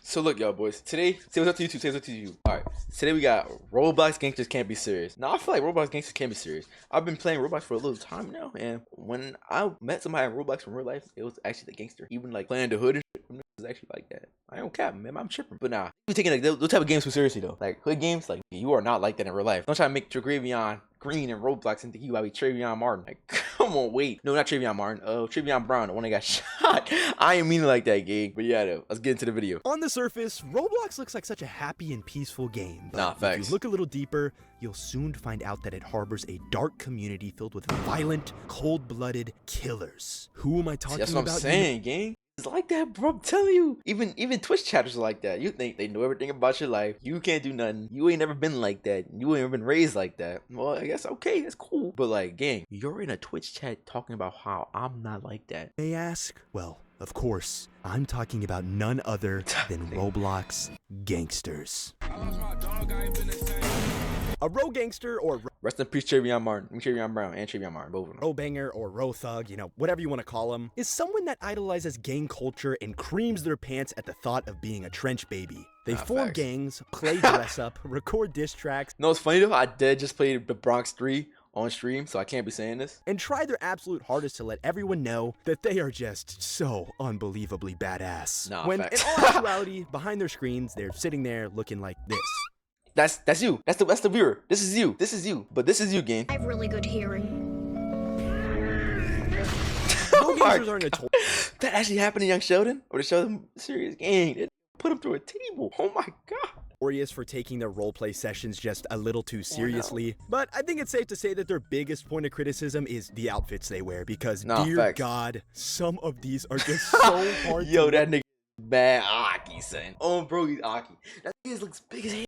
So look, y'all boys. Today, say what's up to YouTube. Say what's up to you. All right. Today we got Roblox Gangsters Can't Be Serious. Now I feel like Roblox Gangsters can't be serious. I've been playing Roblox for a little time now, and when I met somebody in Roblox in real life, it was actually the gangster. Even like playing the hood and shit, it was actually like that. I don't cap, man. I'm tripping. But nah, we taking like those type of games too seriously though. Like hood games, like you are not like that in real life. Don't try to make Travion Green and Roblox and think you gotta be Travion Martin. Like, come on, wait. No, not Travion Martin. Travion Brown, the one that got shot. I ain't mean it like that, gang. But yeah, though, let's get into the video. On the surface, Roblox looks like such a happy and peaceful game. But nah, facts. If you look a little deeper, you'll soon find out that it harbors a dark community filled with violent, cold-blooded killers. Who am I talking about? That's what I'm saying, gang. It's like that, bro. I'm telling you. Even Twitch chatters are like that. You think they know everything about your life. You can't do nothing. You ain't never been like that. You ain't never been raised like that. Well, I guess okay, that's cool. But like, gang, you're in a Twitch chat talking about how I'm not like that. May ask? Well, of course, I'm talking about none other than Roblox Gangsters. A Ro Gangster or Rest in peace, Travion Martin, Travion Brown, and Travion Martin, both of them. Ro Banger or Ro Thug, you know, whatever you want to call him, is someone that idolizes gang culture and creams their pants at the thought of being a trench baby. They form gangs, play dress up, record diss tracks. No, it's funny though, I did just play the Bronx 3 on stream, so I can't be saying this. And try their absolute hardest to let everyone know that they are just so unbelievably badass. Nah, when facts. in all actuality, behind their screens, they're sitting there looking like this. That's you. That's the viewer. This is you. This is you. But this is you, gang. I have really good hearing. No gangsters are notorious. That actually happened to Young Sheldon? Or the Sheldon series, gang. They put him through a table. Oh my god. For taking their roleplay sessions just a little too seriously, but I think it's safe to say that their biggest point of criticism is the outfits they wear, because dear God, some of these are just so hard. Yo, that nigga bad Aki, son. Oh, bro, he's Aki. That nigga looks big as hell.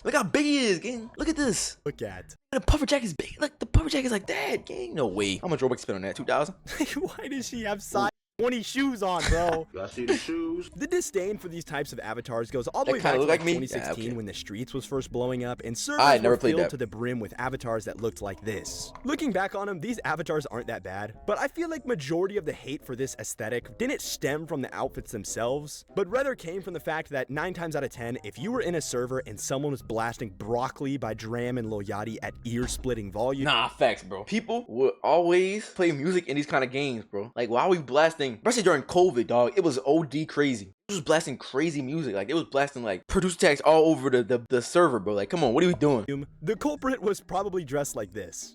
Look how big he is, gang. Look at this. Look at. The puffer jacket's big. Look, the puffer jacket's like that, gang. No way. How much Robux spent on that? 2,000? Why does she have size 20 shoes on, bro? I see the shoes. The disdain for these types of avatars goes all the way back to like 2016 when the streets was first blowing up and servers were filled to the brim with avatars that looked like this. Looking back on them, these avatars aren't that bad, but I feel like majority of the hate for this aesthetic didn't stem from the outfits themselves, but rather came from the fact that 9 times out of 10, if you were in a server and someone was blasting Broccoli by Dram and Lil Yachty at ear-splitting volume. Nah, facts, bro. People would always play music in these kind of games, bro. Like, why are we blasting? Especially during COVID, dog, it was OD crazy. It was blasting crazy music. Like, it was blasting like producer tags all over the server, bro. Like, come on, what are we doing? The culprit was probably dressed like this.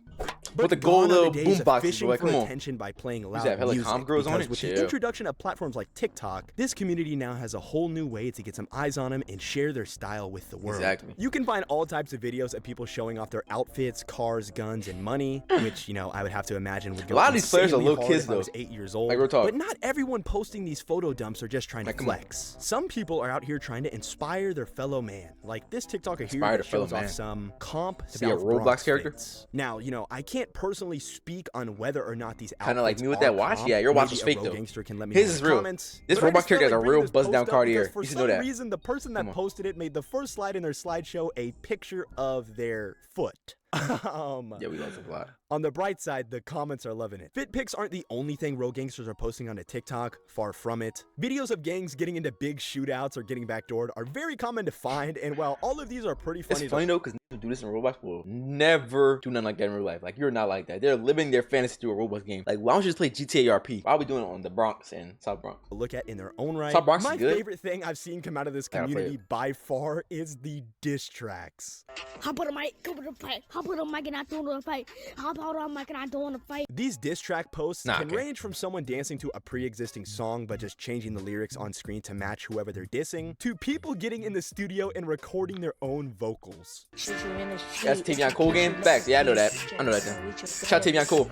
But the gold little boom boxes, bro. Like, come on. Attention by playing loud music, because on it? with the introduction of platforms like TikTok, this community now has a whole new way to get some eyes on them and share their style with the world. Exactly. You can find all types of videos of people showing off their outfits, cars, guns, and money, which, you know, I would have to imagine would go. A lot of these players are little kids, though. I was 8 years old. Like, real talk. But not everyone posting these photo dumps are just trying to flex. Some people are out here trying to inspire their fellow man, like this TikToker here that shows off some comp to be a Roblox character. Now, you know, I can't personally speak on whether or not these kind of like me with that watch. Yeah, your watch is fake though. His is real. This Roblox character has a real buzz down Cartier. You should know that. For some reason, the person that posted it made the first slide in their slideshow a picture of their foot. Yeah, we love it a lot. On the bright side, the comments are loving it. Fit pics aren't the only thing Ro Gangsters are posting onto TikTok, far from it. Videos of gangs getting into big shootouts or getting backdoored are very common to find, and while all of these are pretty funny, it's funny though, because do this in Roblox will never do nothing like that in real life. Like, you're not like that. They're living their fantasy through a Roblox game. Like, why don't you just play GTA RP? Why are we doing it on the Bronx and South Bronx? Look at in their own right. South Bronx My is good. favorite thing I've seen come out of this community by far is the diss tracks. Hop on the mic, come on the fight. Hop on the mic and I throw on the fight. Hop on the mic and I throw on the fight. These diss track posts can range from someone dancing to a pre-existing song but just changing the lyrics on screen to match whoever they're dissing, to people getting in the studio and recording their own vocals. That's Tavion Cole game? Facts. Yeah, I know that. I know that then. Shout out Tavion Cole.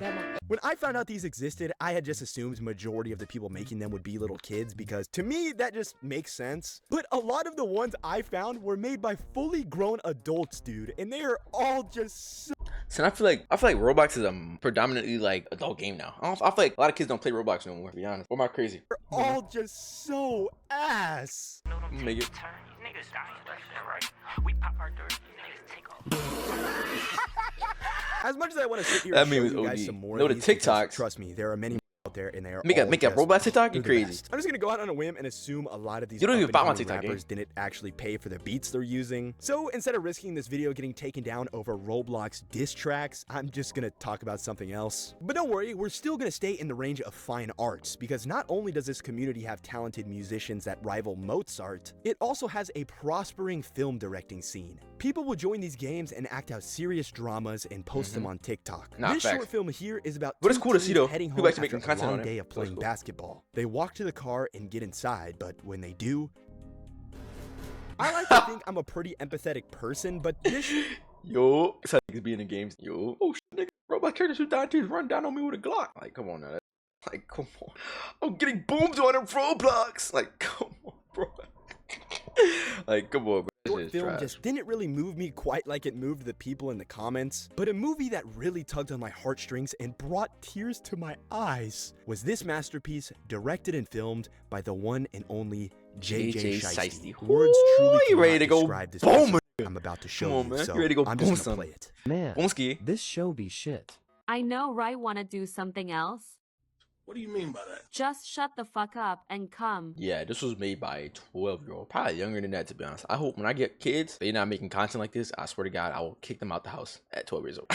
When I found out these existed, I had just assumed majority of the people making them would be little kids, because to me that just makes sense. But a lot of the ones I found were made by fully grown adults, dude, and they are all just so... So I feel like Roblox is a predominantly like adult game now. I feel like a lot of kids don't play Roblox no more, to be honest. Or am I crazy? They're all just so ass. Make it. As much as I want to sit here that and show meme is you guys OD. some more No, of the these, because, TikToks. trust me, there are many out there, and they are make a Roblox TikTok. You crazy? I'm just gonna go out on a whim and assume a lot of these you don't even follow my TikTok rappers didn't actually pay for the beats they're using. So instead of risking this video getting taken down over Roblox diss tracks, I'm just gonna talk about something else. But don't worry, we're still gonna stay in the range of fine arts, because not only does this community have talented musicians that rival Mozart, it also has a prospering film directing scene. People will join these games and act out serious dramas and post them on TikTok. This short film here is about what is cool to see though, heading home after a long day of playing basketball. They walk to the car and get inside, but when they do, I like to think I'm a pretty empathetic person, but this yo, it's like niggas be in the games. Yo, oh shit, nigga, Roblox characters who died to run down on me with a Glock. Like, come on now. Like, come on. I'm getting boomed on in Roblox. Like, come on, bro. Like, come on, bro. Short film just didn't really move me quite like it moved the people in the comments, but a movie that really tugged on my heartstrings and brought tears to my eyes was this masterpiece, directed and filmed by the one and only JJ Shiesty. Words truly cannot describe this boom I'm about to show you, so I'm just gonna play it. Man, this show be shit. I know, right? Wanna do something else? What do you mean by that? Just shut the fuck up and come. Yeah, this was made by a 12-year-old, probably younger than that, to be honest. I hope when I get kids, they're not making content like this. I swear to God, I will kick them out the house at 12 years old.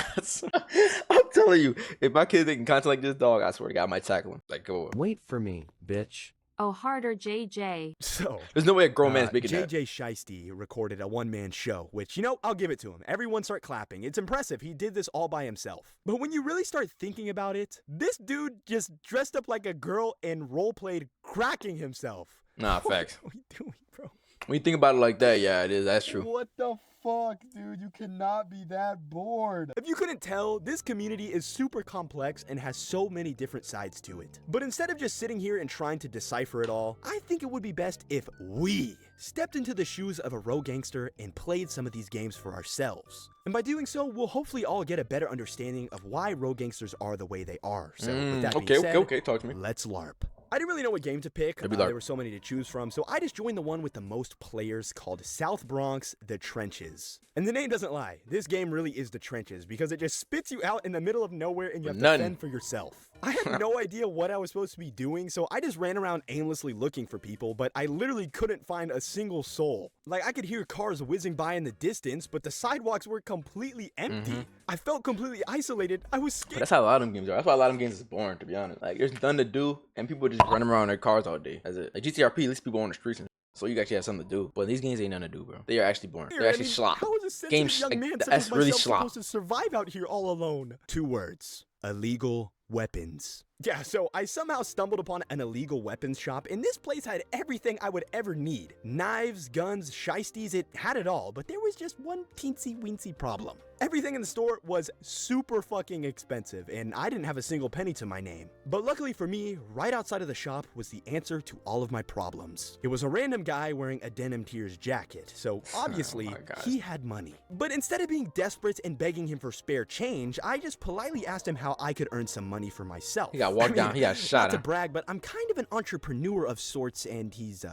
I'm telling you, if my kids making content like this, dog, I swear to God, I might tackle them. Like, go on. Wait for me, bitch. Oh, harder, JJ. So, there's no way a grown man's making that. JJ Shiesty recorded a one-man show, which, you know, I'll give it to him. Everyone start clapping. It's impressive. He did this all by himself. But when you really start thinking about it, this dude just dressed up like a girl and role-played cracking himself. Nah, facts. What are we doing, bro? When you think about it like that, yeah, it is. That's true. What the fuck, dude? You cannot be that bored. If you couldn't tell, this community is super complex and has so many different sides to it. But instead of just sitting here and trying to decipher it all, I think it would be best if we stepped into the shoes of a rogue gangster and played some of these games for ourselves. And by doing so, we'll hopefully all get a better understanding of why rogue gangsters are the way they are. So with that being said, okay, talk to me. Let's LARP. I didn't really know what game to pick. There were so many to choose from, so I just joined the one with the most players called South Bronx The Trenches. And the name doesn't lie. This game really is the trenches because it just spits you out in the middle of nowhere and you have to fend for yourself. I had no idea what I was supposed to be doing, so I just ran around aimlessly looking for people, but I literally couldn't find a single soul. Like, I could hear cars whizzing by in the distance, but the sidewalks were completely empty. I felt completely isolated. I was scared. But that's how a lot of them games are. That's why a lot of them games is boring, to be honest. Like, there's nothing to do, and people just run around in their cars all day. That's it. Like, GTRP, at least people on the streets and so you actually have something to do. But these games ain't nothing to do, bro. They are actually boring. They're actually slop. How is a sensitive young man such as myself supposed to survive out here all alone? 2 words. Illegal weapons. Yeah, so I somehow stumbled upon an illegal weapons shop, and this place had everything I would ever need. Knives, guns, shiesties, it had it all, but there was just one teensy-weensy problem. Everything in the store was super fucking expensive, and I didn't have a single penny to my name. But luckily for me, right outside of the shop was the answer to all of my problems. It was a random guy wearing a Denim Tears jacket, so obviously he had money. But instead of being desperate and begging him for spare change, I just politely asked him how I could earn some money for myself. He got walked down, he got shot. Not to brag, but I'm kind of an entrepreneur of sorts, and he's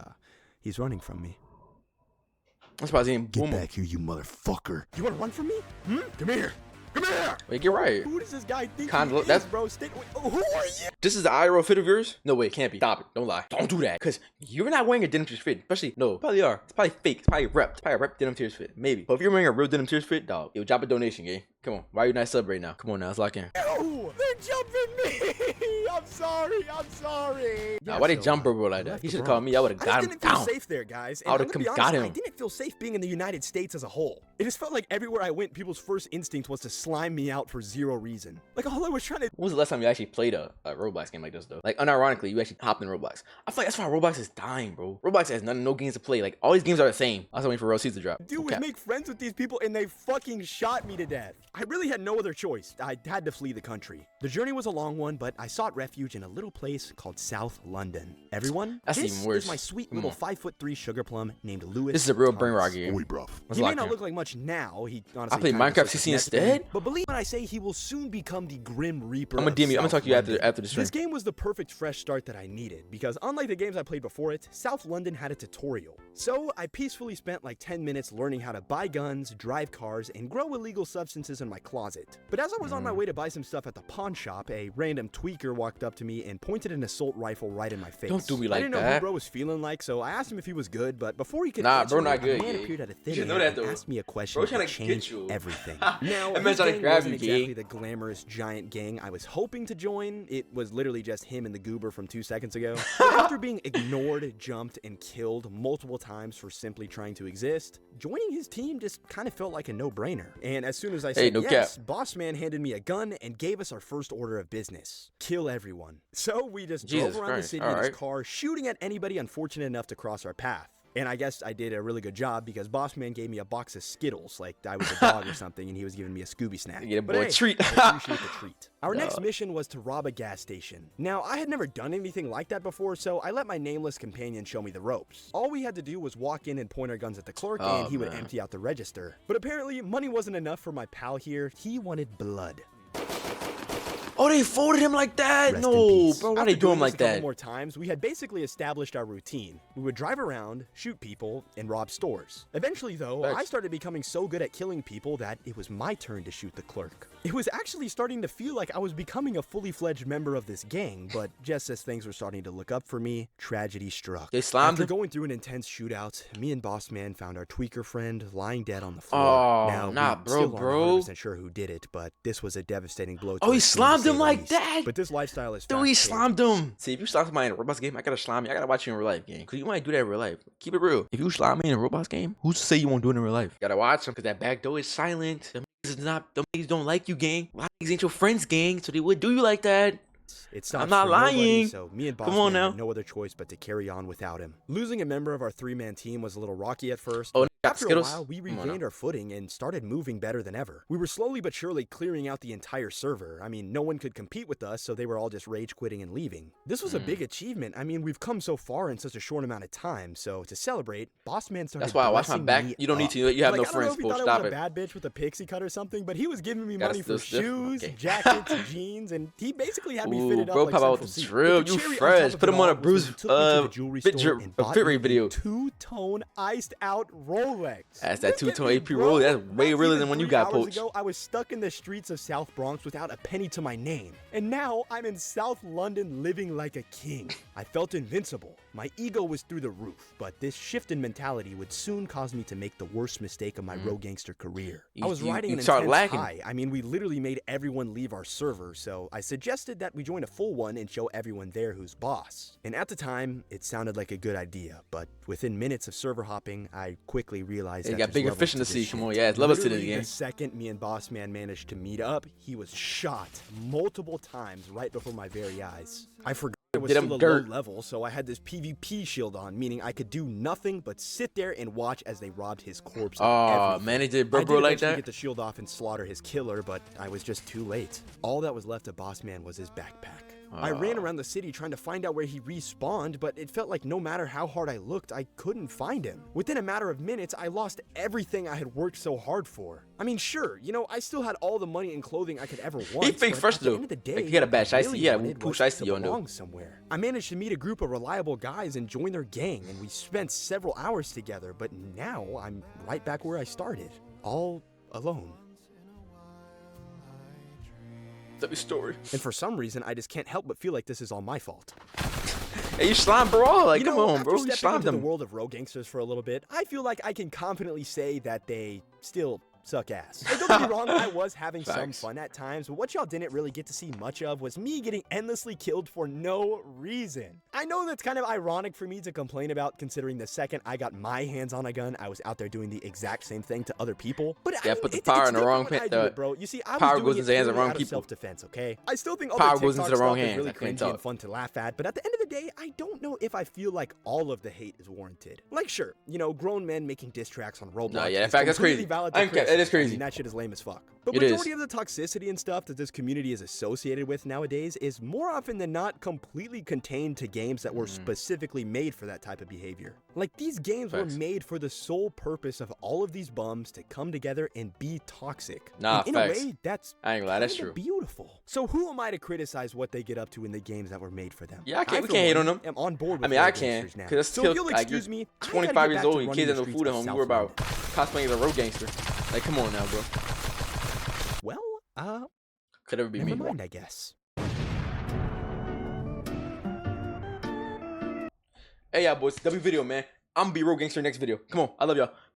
running from me. That's why I seen Get back here, you motherfucker. You want to run from me? Come here. Come here. Wait, get right. Who does this guy think he is, that's bro? Who are you? This is the IRL fit of yours? No way, it can't be. Stop it. Don't lie. Don't do that. Because you're not wearing a Denim Tears fit. Especially, no, probably are. It's probably fake. It's probably rep. It's probably a rep Denim Tears fit. Maybe. But if you're wearing a real Denim Tears fit, dog, yo, drop a donation, gang. Come on. Why are you not sub right now? Come on now, let's lock in. Ew, they're jumping me. I'm sorry. Nah, why they jump bro like that? He should have called me. I would have got him down. I didn't feel safe there, guys. I would have got him. I didn't feel safe being in the United States as a whole. It just felt like everywhere I went, people's first instinct was to slime me out for zero reason. Like, all I was trying to... When was the last time you actually played a Roblox game like this, though? Like, unironically, you actually hopped in Roblox. I feel like that's why Roblox is dying, bro. Roblox has no games to play. Like, all these games are the same. I was waiting for Real Seeds to drop. Dude, was make friends with these people, and they fucking shot me to death. I really had no other choice. I had to flee the country. The journey was a long one, but I sought refuge in a little place called South London. Everyone, that's even worse. This is my sweet little 5'3" sugar plum named Lewis. This is a real brain rock game. He may not look like much now. He honestly I played Minecraft CC instead? But believe when I say he will soon become the Grim Reaper. I'm gonna DM you. I'm gonna talk to you after the stream. This game was the perfect fresh start that I needed, because unlike the games I played before it, South London had a tutorial. So I peacefully spent like 10 minutes learning how to buy guns, drive cars, and grow illegal substances in my closet. But as I was on my way to buy some stuff at the pawn shop, a random tweaker walked up to me and pointed an assault rifle right in my face. Don't do me like that. I didn't know who bro was feeling like, so I asked him if he was good, but before he could bro, not a good, man yeah. appeared out of thin You should know air that, and though. asked me a question Bro that trying to get changed you. everything. That Now, man's his trying to gang grab wasn't you, exactly gang. the glamorous giant gang I was hoping to join. It was literally just him and the goober from 2 seconds ago. But after being ignored, jumped, and killed multiple times for simply trying to exist, joining his team just kind of felt like a no-brainer. And as soon as I said yes, Boss Man handed me a gun and gave us our first order of business: kill everyone. So we just drove around the city in his car, shooting at anybody unfortunate enough to cross our path. And I guess I did a really good job, because Boss Man gave me a box of Skittles like I was a dog or something, and he was giving me a Scooby snack. Get a boy treat. I appreciate the treat. Our next mission was to rob a gas station. Now, I had never done anything like that before, so I let my nameless companion show me the ropes. All we had to do was walk in and point our guns at the clerk, and he would empty out the register. But apparently, money wasn't enough for my pal here. He wanted blood. Oh, they folded him like that? No, bro, why they do him like that? A couple more times, we had basically established our routine. We would drive around, shoot people, and rob stores. Eventually, though, I started becoming so good at killing people that it was my turn to shoot the clerk. It was actually starting to feel like I was becoming a fully fledged member of this gang, but just as things were starting to look up for me, tragedy struck. They slammed After going through an intense shootout, me and Boss Man found our tweaker friend lying dead on the floor. Oh, now, nah, we bro, still bro. aren't 100% sure who did it, but this was a devastating blow. Oh, he slammed him like that? But this lifestyle is Dude, he slammed him. See, if you slap somebody in a Roblox game, I gotta slam you. I gotta watch you in real life, gang. Because you might do that in real life. Keep it real. If you slam me in a Roblox game, who's to say you won't do it in real life? Gotta watch him, because that back door is silent. Them niggas don't like you, gang. A lot of niggas ain't your friends, gang, so they would do you like that. I'm not lying. So me and Boss Come on Man now. had no other choice but to carry on without him. Losing a member of our 3-man team was a little rocky at first. Oh, After a Skittles? while, we regained our footing and started moving better than ever. We were slowly but surely clearing out the entire server. I mean, no one could compete with us, so they were all just rage quitting and leaving. This was a big achievement. I mean, we've come so far in such a short amount of time, so to celebrate, Boss Man started That's why I watch my back. You don't need to. You have no I don't know friends, if he bro. thought Stop I was it. a bad bitch with a pixie cut or something, but he was giving me Gotta money for still shoes, okay. jackets, jeans, and he basically had me fitted up bro, like pop out Central with the C. drill. But the You cherry on fresh. top of Put it him on a all was Bruce when he took me to the jewelry store and bought fit me rate video. a two-tone iced out Rolex. That's that Look at two-tone me, AP bro. roll. That's way Not realer even than when you 3 got hours poached. ago, I was stuck in the streets of South Bronx without a penny to my name. And now I'm in South London living like a king. I felt invincible. My ego was through the roof, but this shift in mentality would soon cause me to make the worst mistake of my road gangster career. I was riding an intense high. I mean, we literally made everyone leave our server, so I suggested that we join a full one and show everyone there who's boss. And at the time, it sounded like a good idea, but within minutes of server hopping, I quickly realized that got there's bigger levels fish in to the this sea. Come shit. on, yeah, it's levels to this Literally, game. the second me and Boss Man managed to meet up, he was shot multiple times right before my very eyes. I forgot it was still a low level, so I had this PvP shield on, meaning I could do nothing but sit there and watch as they robbed his corpse. Oh man, they did bro I did like eventually that. get the shield off and slaughter his killer, but I was just too late. All that was left of Boss Man was his backpack. I ran around the city trying to find out where he respawned, but it felt like no matter how hard I looked, I couldn't find him. Within a matter of minutes, I lost everything I had worked so hard for. I mean, sure, you know, I still had all the money and clothing I could ever want. He fake fresh though. Like, he had a bad shiesty. Yeah, we push shiesty on though. Somewhere. I managed to meet a group of reliable guys and join their gang, and we spent several hours together, but now I'm right back where I started, all alone. Story. And for some reason, I just can't help but feel like this is all my fault. Hey, you slime, bro. Like, You know, come on, after bro. You stepping slimed into the them. world of road gangsters for a little bit, I feel like I can confidently say that they still suck ass. Hey, don't get me wrong, I was having some fun at times, but what y'all didn't really get to see much of was me getting endlessly killed for no reason. I know that's kind of ironic for me to complain about, considering the second I got my hands on a gun, I was out there doing the exact same thing to other people. But Yeah, I mean, put the it's power in the different wrong when I hand, do it, bro. You see, I power was goes doing into the hands of it wrong out of people. self-defense, okay? I still think all Power the goes TikTok into the wrong stuff is hands. really I can't cringy talk. and fun to laugh at, but at the end of the day, I don't know if I feel like all of the hate is warranted. Like, sure, you know, grown men making diss tracks on Roblox. Nah, yeah, in is fact, that's completely crazy. valid I to ain't care. That's It is crazy. I mean, that shit is lame as fuck. The It majority is. of the toxicity and stuff that this community is associated with nowadays is more often than not completely contained to games that were specifically made for that type of behavior. Like, these games were made for the sole purpose of all of these bums to come together and be toxic. Nah, and in facts. a way, that's I ain't gonna lie, that's kinda true. beautiful. So who am I to criticize what they get up to in the games that were made for them? Yeah, we for can't hate on one, them. am on board with I mean, I Road can, Gangsters now. because that's So still, if you'll like, excuse you're me, I gotta 25 get years back to old and running kids the have no streets food at of home. You South were about London. cosplaying as a road gangster. Like, come on now, bro. Well, Could ever be never me. mind, I guess. Hey, y'all, boys. W video, man. I'm gonna be road gangster next video. Come on. I love y'all.